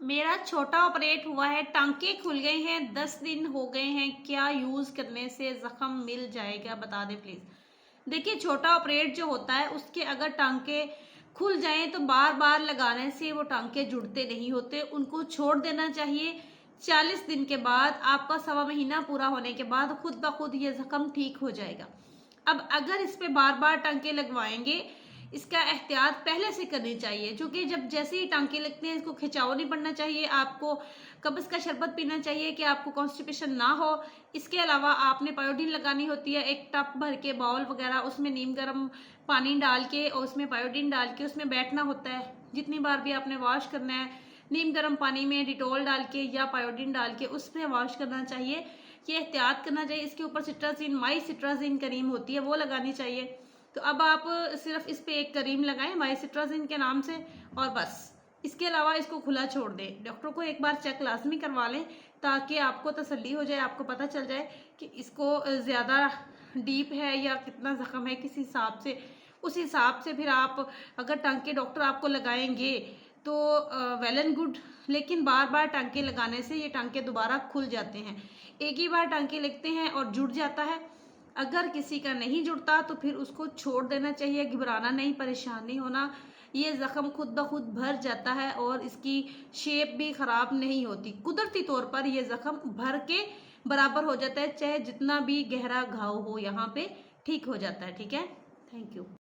मेरा छोटा ऑपरेट हुआ है, टांके खुल गए हैं, 10 दिन हो गए हैं, क्या यूज करने से जख्म मिल जाएगा, बता दे प्लीज। देखिए, छोटा ऑपरेट जो होता है उसके अगर टांके खुल जाएं तो बार बार लगाने से वो टांके जुड़ते नहीं होते, उनको छोड़ देना चाहिए। 40 दिन के बाद, आपका 1.25 महीना पूरा होने के बाद खुद ब खुद ये जख्म ठीक हो जाएगा। अब अगर इस पे बार बार टांके लगवाएंगे, इसका एहतियात पहले से करनी चाहिए, क्योंकि जब जैसे ही टांके लगते हैं इसको खिंचाव नहीं पड़ना चाहिए। आपको कब्ज का शरबत पीना चाहिए कि आपको कॉन्स्टिपेशन ना हो। इसके अलावा आपने पायोडीन लगानी होती है, एक टप भर के बाउल वगैरह, उसमें नीम गर्म पानी डाल के और उसमें पायोडीन डाल के उसमें बैठना होता है। जितनी बार भी आपने वॉश करना है, नीम गर्म पानी में डिटॉल डाल के या पायोडीन डाल के उसमें वॉश करना चाहिए। ये एहतियात करना चाहिए। इसके ऊपर सिट्राजिन, माई सिट्राजिन क्रीम होती है, वो लगानी चाहिए। तो अब आप सिर्फ इस पे एक क्रीम लगाएं माई सिट्राजिन के नाम से, और बस। इसके अलावा इसको खुला छोड़ दें। डॉक्टर को एक बार चेक लाजमी करवा लें ताकि आपको तसल्ली हो जाए, आपको पता चल जाए कि इसको ज़्यादा डीप है या कितना जख्म है, किस हिसाब से, उस हिसाब से फिर आप अगर टांके डॉक्टर आपको लगाएंगे तो वेल एंड गुड। लेकिन बार बार टांके लगाने से ये टांके दोबारा खुल जाते हैं। एक ही बार टांके लगते हैं और जुड़ जाता है। अगर किसी का नहीं जुड़ता तो फिर उसको छोड़ देना चाहिए, घबराना नहीं, परेशान नहीं होना। ये जख्म खुद ब खुद भर जाता है और इसकी शेप भी खराब नहीं होती। कुदरती तौर पर ये जख्म भर के बराबर हो जाता है, चाहे जितना भी गहरा घाव हो, यहाँ पे ठीक हो जाता है। ठीक है, थैंक यू।